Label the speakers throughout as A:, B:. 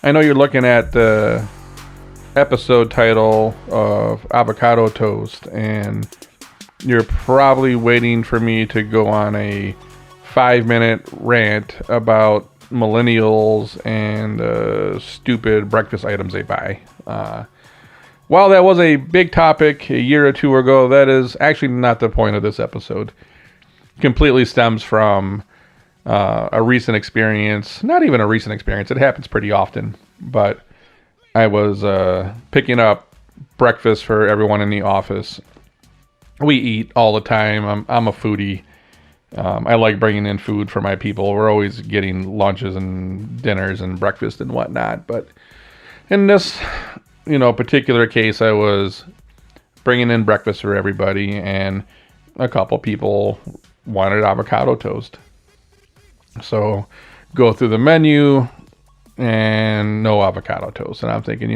A: I know you're looking at the episode title of Avocado Toast, and you're probably waiting for me to go on a 5-minute rant about millennials and stupid breakfast items they buy. While that was a big topic a year or two ago, that is actually not the point of this episode. It completely stems from a recent experience. Not even a recent experience. It happens pretty often. But I was picking up breakfast for everyone in the office. We eat all the time. I'm a foodie. I like bringing in food for my people. We're always getting lunches and dinners and breakfast and whatnot. But in this, particular case, I was bringing in breakfast for everybody, and a couple people wanted avocado toast. So go through the menu and no avocado toast. And I'm thinking,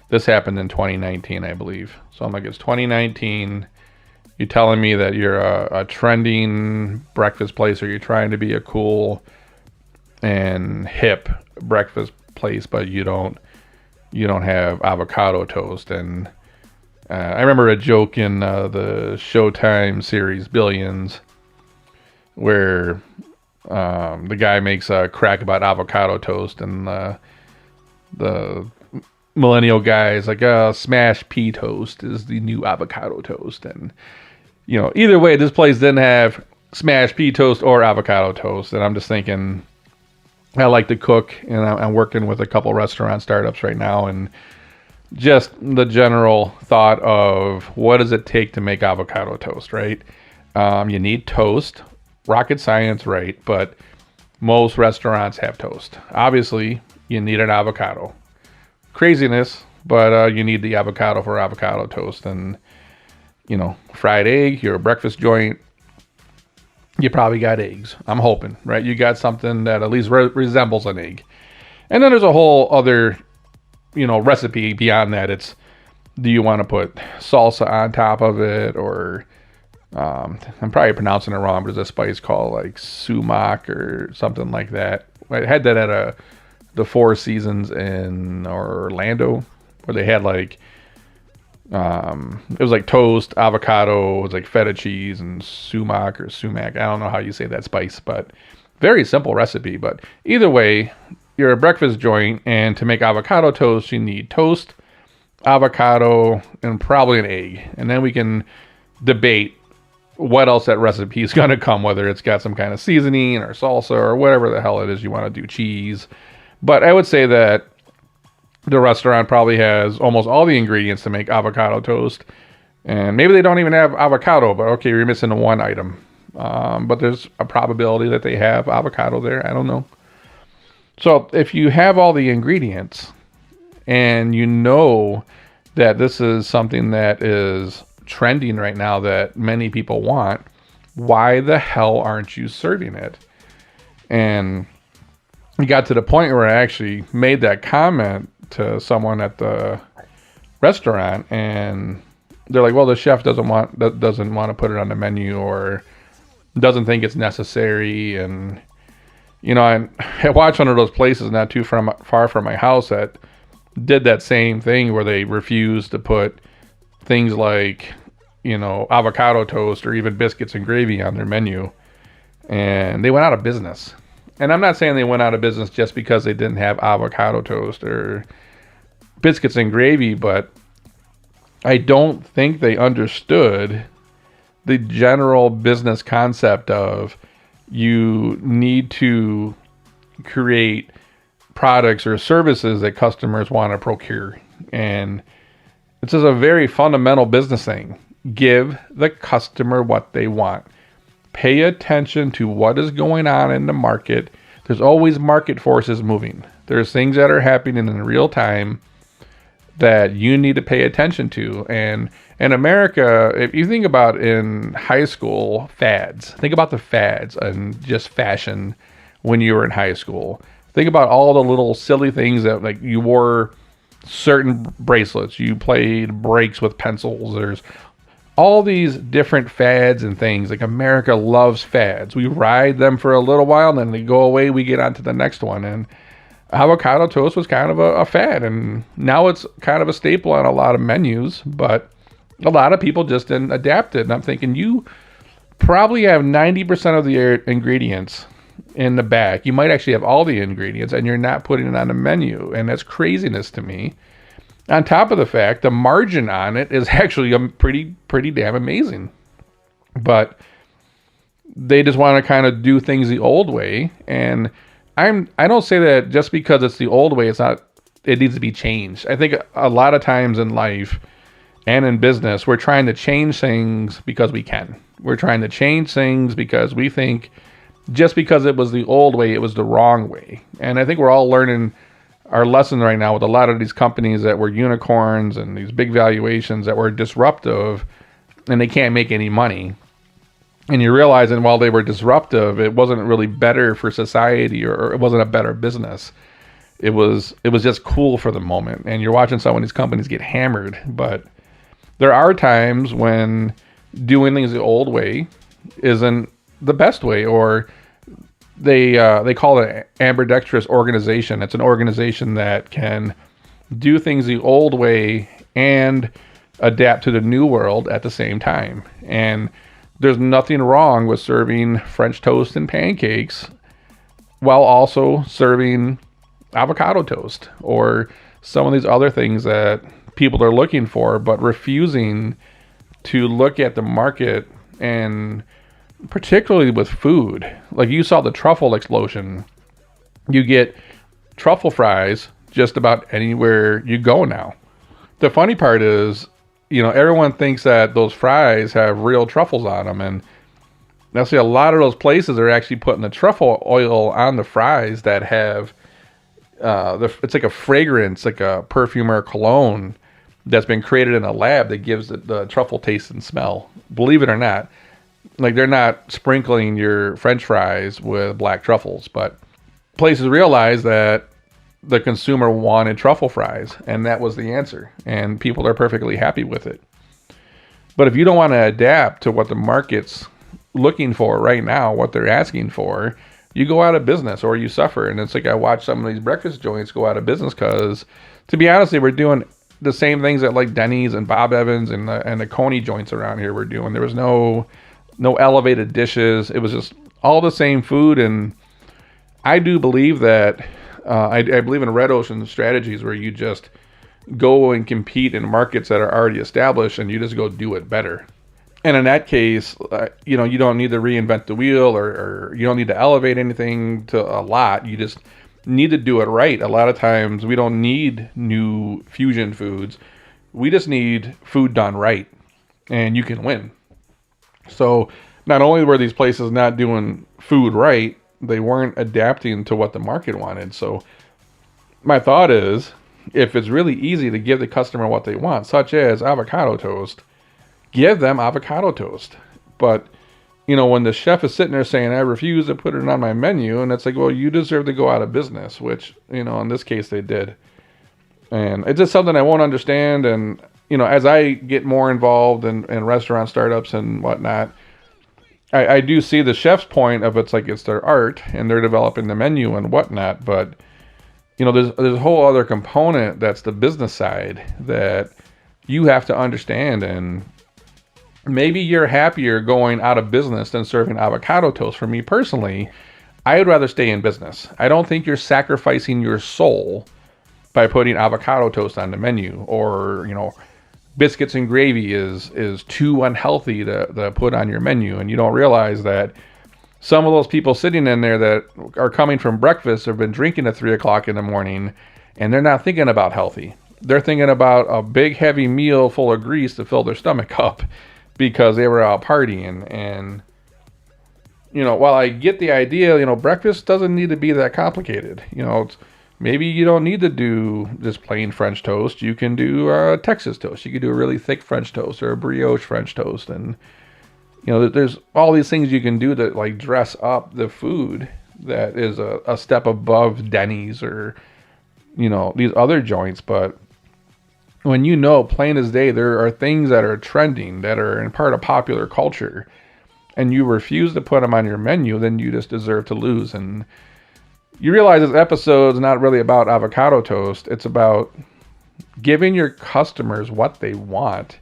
A: this happened in 2019, I believe. So I'm like, it's 2019. You're telling me that you're a trending breakfast place, or you're trying to be a cool and hip breakfast place, but you don't have avocado toast. And I remember a joke in the Showtime series Billions where the guy makes a crack about avocado toast, and the millennial guy is like, smash pea toast is the new avocado toast. And either way, this place didn't have smashed pea toast or avocado toast. And I'm just thinking, I like to cook, and I'm working with a couple restaurant startups right now, and just the general thought of what does it take to make avocado toast, right? You need toast. Rocket science, right? But most restaurants have toast. Obviously, you need an avocado. Craziness, but you need the avocado for avocado toast. And fried egg, you're a breakfast joint, you probably got eggs. I'm hoping, right? You got something that at least resembles an egg. And then there's a whole other, recipe beyond that. It's, do you want to put salsa on top of it, or I'm probably pronouncing it wrong, but there's a spice called like sumac or something like that. I had that at the Four Seasons in Orlando, where they had like, it was like toast, avocado, it was like feta cheese, and sumac. I don't know how you say that spice, but very simple recipe. But either way, you're a breakfast joint, and to make avocado toast, you need toast, avocado, and probably an egg. And then we can debate what else that recipe is going to come, whether it's got some kind of seasoning or salsa or whatever the hell it is you want to do, cheese. But I would say that the restaurant probably has almost all the ingredients to make avocado toast. And maybe they don't even have avocado, but okay, you're missing one item. But there's a probability that they have avocado there. I don't know. So if you have all the ingredients, and you know that this is something that is trending right now that many people want, why the hell aren't you serving it? And we got to the point where I actually made that comment to someone at the restaurant, and they're like, well, the chef doesn't want to put it on the menu, or doesn't think it's necessary. And I watched one of those places not too far from my house that did that same thing, where they refused to put things like, avocado toast or even biscuits and gravy on their menu. And they went out of business. And I'm not saying they went out of business just because they didn't have avocado toast or biscuits and gravy, but I don't think they understood the general business concept of, you need to create products or services that customers want to procure. And it's just a very fundamental business thing. Give the customer what they want. Pay attention to what is going on in the market. There's always market forces moving. There's things that are happening in real time that you need to pay attention to. And in America, if you think about in high school fads, think about the fads and just fashion when you were in high school. Think about all the little silly things that, like, you wore certain bracelets, you played breaks with pencils. There's all these different fads and things. Like, America loves fads. We ride them for a little while, and then they go away, we get on to the next one. And avocado toast was kind of a fad, and now it's kind of a staple on a lot of menus, but a lot of people just didn't adapt it. And I'm thinking, you probably have 90% of the ingredients in the bag. You might actually have all the ingredients, and you're not putting it on the menu, and that's craziness to me. On top of the fact, the margin on it is actually pretty damn amazing. But they just want to kind of do things the old way, and I don't say that just because it's the old way, it needs to be changed. I think a lot of times in life and in business, we're trying to change things because we can. We're trying to change things because we think just because it was the old way, it was the wrong way. And I think we're all learning our lesson right now with a lot of these companies that were unicorns and these big valuations that were disruptive, and they can't make any money. And you're realizing while they were disruptive, it wasn't really better for society, or it wasn't a better business. It was just cool for the moment. And you're watching some of these companies get hammered. But there are times when doing things the old way isn't the best way, or they call it an ambidextrous organization. It's an organization that can do things the old way and adapt to the new world at the same time. And there's nothing wrong with serving French toast and pancakes while also serving avocado toast or some of these other things that people are looking for, but refusing to look at the market, and particularly with food. Like, you saw the truffle explosion. You get truffle fries just about anywhere you go now. The funny part is, everyone thinks that those fries have real truffles on them, and actually a lot of those places are actually putting the truffle oil on the fries that have it's like a fragrance, like a perfume or a cologne that's been created in a lab that gives it the truffle taste and smell. Believe it or not, like, they're not sprinkling your French fries with black truffles, but places realize that the consumer wanted truffle fries, and that was the answer, and people are perfectly happy with it. But if you don't want to adapt to what the market's looking for right now, what they're asking for, you go out of business or you suffer. And it's like, I watch some of these breakfast joints go out of business because, to be honest, they were doing the same things that like Denny's and Bob Evans and the Coney joints around here were doing. There was no elevated dishes. It was just all the same food. And I do believe that I believe in red ocean strategies where you just go and compete in markets that are already established, and you just go do it better. And in that case, you don't need to reinvent the wheel, or you don't need to elevate anything to a lot. You just need to do it right. A lot of times we don't need new fusion foods. We just need food done right, and you can win. So not only were these places not doing food right, they weren't adapting to what the market wanted. So my thought is, if it's really easy to give the customer what they want, such as avocado toast, give them avocado toast. But, when the chef is sitting there saying, I refuse to put it on my menu, and it's like, well, you deserve to go out of business, which, in this case they did. And it's just something I won't understand. And, as I get more involved in restaurant startups and whatnot, I do see the chef's point of it's their art and they're developing the menu and whatnot, but there's a whole other component that's the business side that you have to understand. And maybe you're happier going out of business than serving avocado toast. For me personally, I would rather stay in business. I don't think you're sacrificing your soul by putting avocado toast on the menu, or biscuits and gravy is too unhealthy to put on your menu. And you don't realize that some of those people sitting in there that are coming from breakfast have been drinking at 3 o'clock in the morning, and they're not thinking about healthy. They're thinking about a big heavy meal full of grease to fill their stomach up because they were out partying. And while I get the idea, breakfast doesn't need to be that complicated. Maybe you don't need to do just plain French toast. You can do Texas toast. You can do a really thick French toast or a brioche French toast. And, there's all these things you can do to dress up the food that is a step above Denny's or, these other joints. But when plain as day, there are things that are trending, that are in part of popular culture, and you refuse to put them on your menu, then you just deserve to lose. And you realize this episode is not really about avocado toast. It's about giving your customers what they want.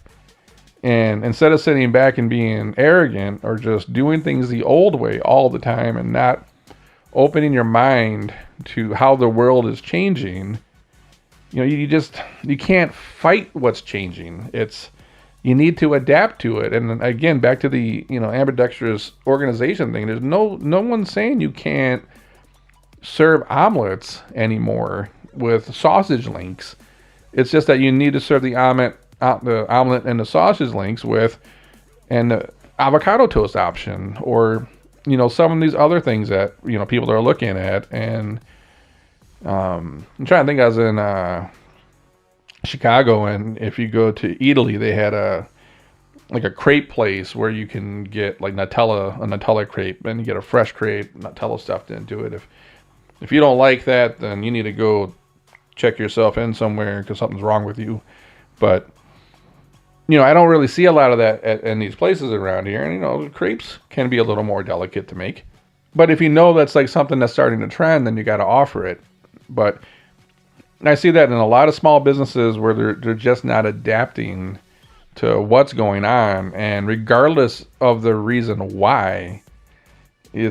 A: And instead of sitting back and being arrogant or just doing things the old way all the time and not opening your mind to how the world is changing, you can't fight what's changing. You need to adapt to it. And again, back to the, ambidextrous organization thing, there's no one saying you can't serve omelets anymore with sausage links. It's just that you need to serve the omelet and the sausage links with an avocado toast option, or some of these other things that people are looking at. And I'm trying to think. I was in Chicago, and if you go to Italy, they had a crepe place where you can get like a Nutella crepe, and you get a fresh crepe, Nutella stuffed into it. If you don't like that, then you need to go check yourself in somewhere because something's wrong with you. But I don't really see a lot of that in these places around here. And crepes can be a little more delicate to make. But if that's like something that's starting to trend, then you got to offer it. But I see that in a lot of small businesses where they're just not adapting to what's going on, and regardless of the reason why, you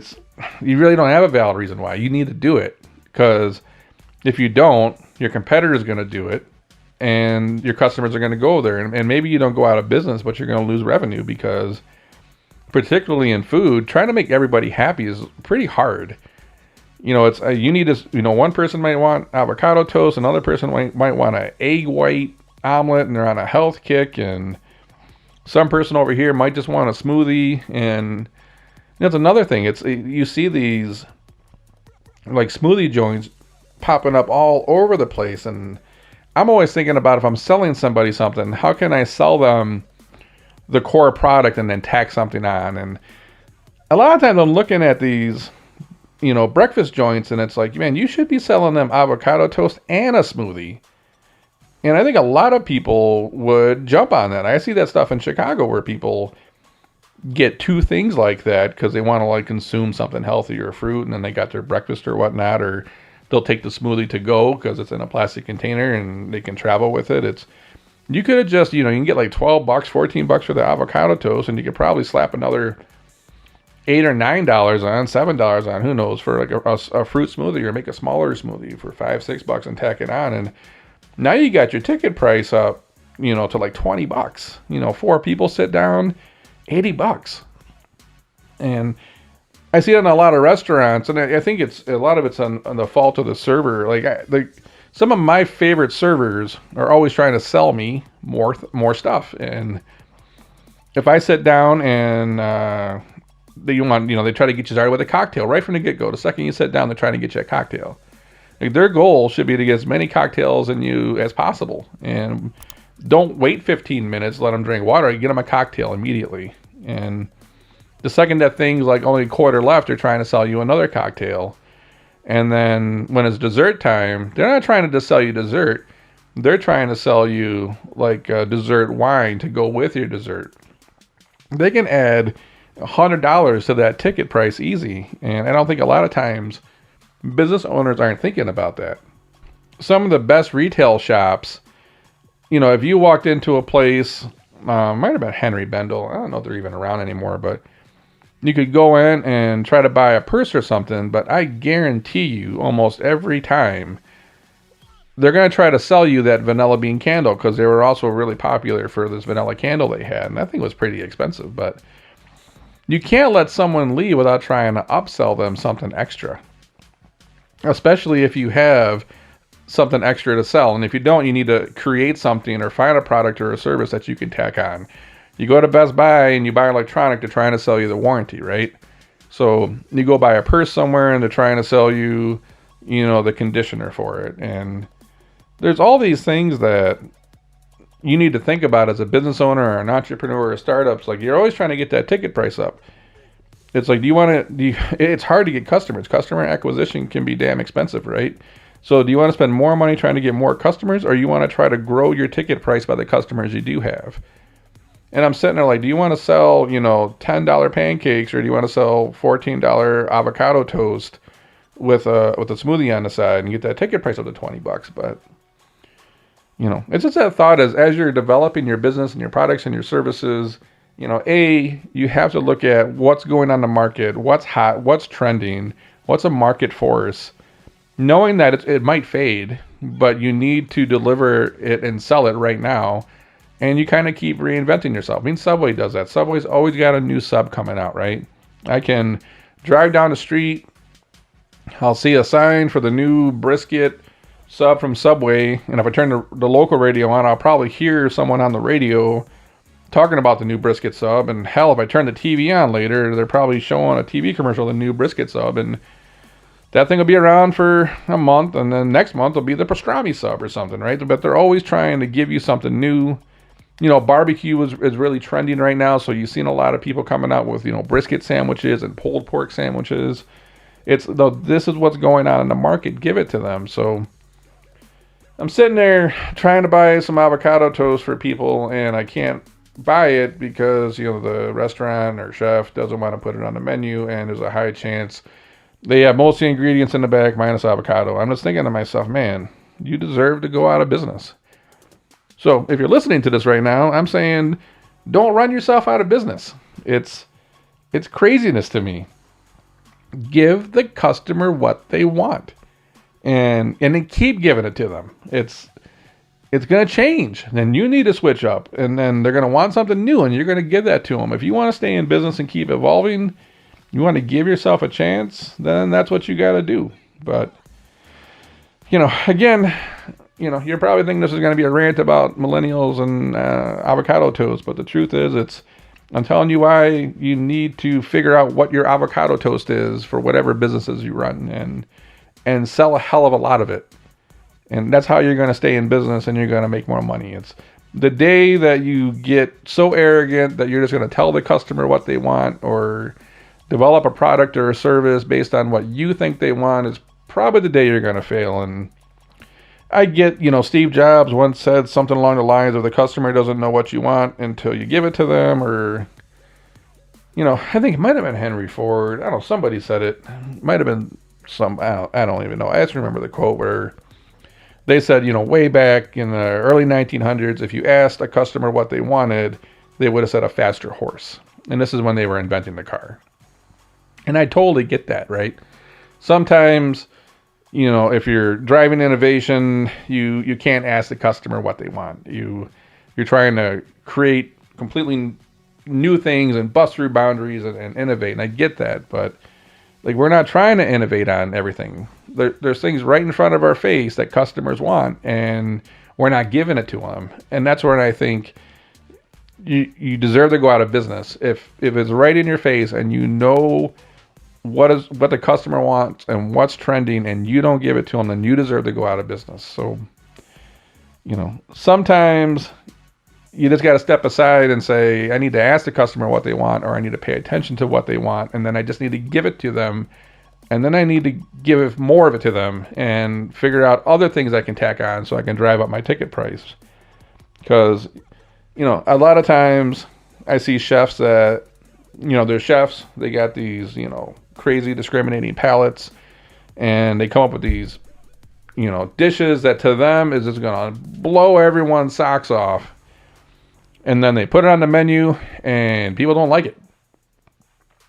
A: really don't have a valid reason why. You need to do it, because if you don't, your competitor is going to do it, and your customers are going to go there, and maybe you don't go out of business, but you're going to lose revenue, because particularly in food, trying to make everybody happy is pretty hard. It's you need to, one person might want avocado toast, another person might want an egg white omelet, and they're on a health kick, and some person over here might just want a smoothie. And that's another thing. You see these like smoothie joints popping up all over the place, and I'm always thinking about, if I'm selling somebody something, how can I sell them the core product and then tack something on? And a lot of times I'm looking at these breakfast joints, and it's like, man, you should be selling them avocado toast and a smoothie. And I think a lot of people would jump on that. I see that stuff in Chicago where people get two things like that because they want to like consume something healthy or fruit, and then they got their breakfast or whatnot, or they'll take the smoothie to go because it's in a plastic container and they can travel with it. You could have just, you can get like $12, $14 for the avocado toast, and you could probably slap another $8 or $9 on, $7 on, who knows, for like a fruit smoothie, or make a smaller smoothie for $5, $6 and tack it on. And now you got your ticket price up, to like $20. 4 people sit down, $80. And I see it in a lot of restaurants, and I think a lot of it's on the fault of the server. Some of my favorite servers are always trying to sell me more stuff. And if I sit down and they try to get you started with a cocktail right from the get-go. The second you sit down, they're trying to get you a cocktail. Like, their goal should be to get as many cocktails in you as possible. And don't wait 15 minutes, let them drink water. You get them a cocktail immediately. And the second that thing's like only a quarter left, they're trying to sell you another cocktail. And then when it's dessert time, they're not trying to just sell you dessert. They're trying to sell you like dessert wine to go with your dessert. They can add $100 to that ticket price easy. And I don't think a lot of times business owners aren't thinking about that. Some of the best retail shops, if you walked into a place, might have been Henry Bendel. I don't know if they're even around anymore, but you could go in and try to buy a purse or something, but I guarantee you almost every time they're going to try to sell you that vanilla bean candle, because they were also really popular for this vanilla candle they had, and I think it was pretty expensive. But you can't let someone leave without trying to upsell them something extra, especially if you have something extra to sell. And if you don't, you need to create something or find a product or a service that you can tack on. You go to Best Buy and you buy electronic, they're trying to sell you the warranty, right? So you go buy a purse somewhere and they're trying to sell you, the conditioner for it. And there's all these things that you need to think about as a business owner or an entrepreneur or startups. Like, you're always trying to get that ticket price up. It's like, it's hard to get customers. Customer acquisition can be damn expensive, right? So do you want to spend more money trying to get more customers, or you want to try to grow your ticket price by the customers you do have? And I'm sitting there like, do you want to sell, $10 pancakes, or do you want to sell $14 avocado toast with a smoothie on the side and get that ticket price up to $20. But it's just that thought as you're developing your business and your products and your services, you have to look at what's going on in the market, what's hot, what's trending, what's a market force, knowing that it might fade, but you need to deliver it and sell it right now. And you kind of keep reinventing yourself. I mean, Subway does that. Subway's always got a new sub coming out, right? I can drive down the street, I'll see a sign for the new brisket sub from Subway, and if I turn the local radio on, I'll probably hear someone on the radio talking about the new brisket sub. And hell, if I turn the TV on later, they're probably showing a TV commercial of the new brisket sub, and that thing will be around for a month, and then next month will be the pastrami sub or something, right? But they're always trying to give you something new. Barbecue is really trending right now, so you've seen a lot of people coming out with, brisket sandwiches and pulled pork sandwiches. This is what's going on in the market. Give it to them. So I'm sitting there trying to buy some avocado toast for people, and I can't buy it because, the restaurant or chef doesn't want to put it on the menu, and there's a high chance they have most of the ingredients in the bag minus avocado. I'm just thinking to myself, man, you deserve to go out of business. So if you're listening to this right now, I'm saying don't run yourself out of business. It's craziness to me. Give the customer what they want, and then keep giving it to them. It's going to change. Then you need to switch up, and then they're going to want something new, and you're going to give that to them. If you want to stay in business and keep evolving, you want to give yourself a chance, then that's what you got to do. But, again, you're probably thinking this is going to be a rant about millennials and avocado toast, but the truth is I'm telling you why you need to figure out what your avocado toast is for whatever businesses you run, and sell a hell of a lot of it. And that's how you're going to stay in business and you're going to make more money. It's the day that you get so arrogant that you're just going to tell the customer what they want or develop a product or a service based on what you think they want is probably the day you're going to fail. And I get, Steve Jobs once said something along the lines of the customer doesn't know what you want until you give it to them, or, I think it might have been Henry Ford. I don't know, somebody said it. Might have been I don't even know. I just remember the quote where they said, way back in the early 1900s, if you asked a customer what they wanted, they would have said a faster horse. And this is when they were inventing the car. And I totally get that, right? Sometimes, if you're driving innovation, you can't ask the customer what they want. You're trying to create completely new things and bust through boundaries and innovate. And I get that, but we're not trying to innovate on everything. There's things right in front of our face that customers want, and we're not giving it to them. And that's where I think you deserve to go out of business. If it's right in your face and what the customer wants and what's trending, and you don't give it to them, then you deserve to go out of business. So, sometimes you just got to step aside and say, I need to ask the customer what they want, or I need to pay attention to what they want, and then I just need to give it to them, and then I need to give more of it to them and figure out other things I can tack on so I can drive up my ticket price. Because, a lot of times I see chefs that, they're chefs, they got these, crazy discriminating palates, and they come up with these, dishes that to them is just going to blow everyone's socks off. And then they put it on the menu and people don't like it.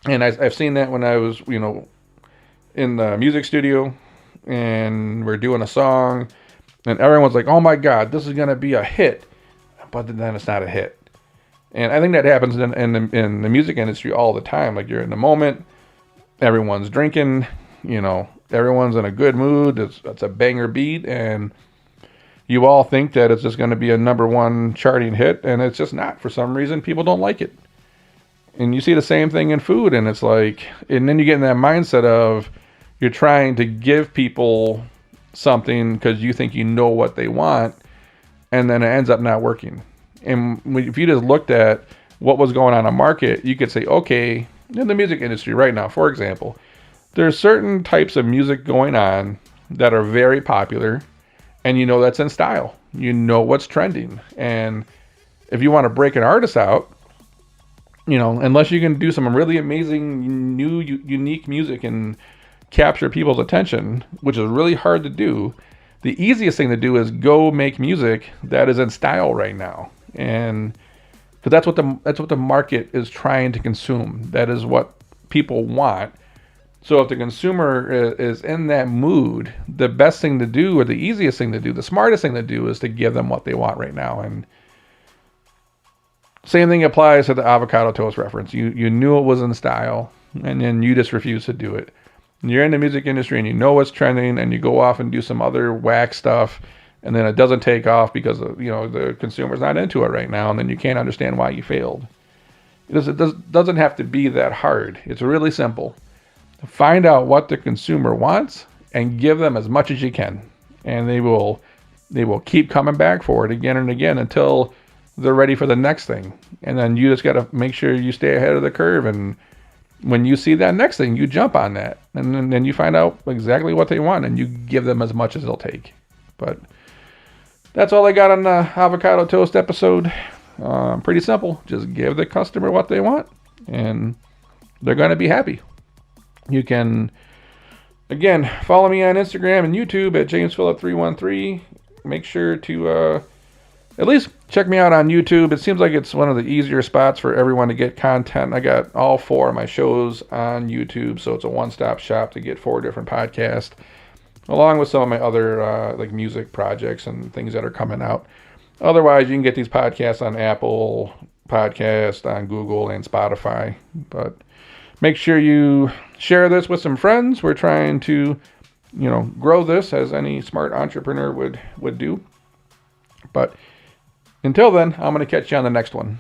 A: And I've seen that when I was, in the music studio and we're doing a song and everyone's like, oh my God, this is going to be a hit. But then it's not a hit. And I think that happens in the music industry all the time. Like, you're in the moment, everyone's drinking, everyone's in a good mood. It's a banger beat, and you all think that it's just going to be a number one charting hit, and it's just not. For some reason, people don't like it. And you see the same thing in food, and it's like, and then you get in that mindset of you're trying to give people something because you think you know what they want, and then it ends up not working. And if you just looked at what was going on in the market, you could say, okay, in the music industry right now, for example, there's certain types of music going on that are very popular, and that's in style. You know what's trending. And if you want to break an artist out, unless you can do some really amazing, new, unique music and capture people's attention, which is really hard to do, the easiest thing to do is go make music that is in style right now. And because that's what the market is trying to consume. That is what people want. So if the consumer is in that mood, the best thing to do, or the easiest thing to do, the smartest thing to do, is to give them what they want right now. And same thing applies to the avocado toast reference. You knew it was in style, and then you just refused to do it. And you're in the music industry, and you know what's trending, and you go off and do some other whack stuff, and then it doesn't take off because the consumer's not into it right now, and then you can't understand why you failed. It doesn't have to be that hard. It's really simple. Find out what the consumer wants and give them as much as you can, and they will keep coming back for it again and again until they're ready for the next thing. And then you just got to make sure you stay ahead of the curve, and when you see that next thing, you jump on that, and then you find out exactly what they want, and you give them as much as they'll take. But that's all I got on the avocado toast episode. Pretty simple. Just give the customer what they want, and they're going to be happy. You can, again, follow me on Instagram and YouTube at JamesPhillip313. Make sure to at least check me out on YouTube. It seems like it's one of the easier spots for everyone to get content. I got all 4 of my shows on YouTube, so it's a one-stop shop to get 4 different podcasts, along with some of my other like music projects and things that are coming out. Otherwise, you can get these podcasts on Apple Podcast, on Google, and Spotify. But make sure you share this with some friends. We're trying to, grow this as any smart entrepreneur would do. But until then, I'm going to catch you on the next one.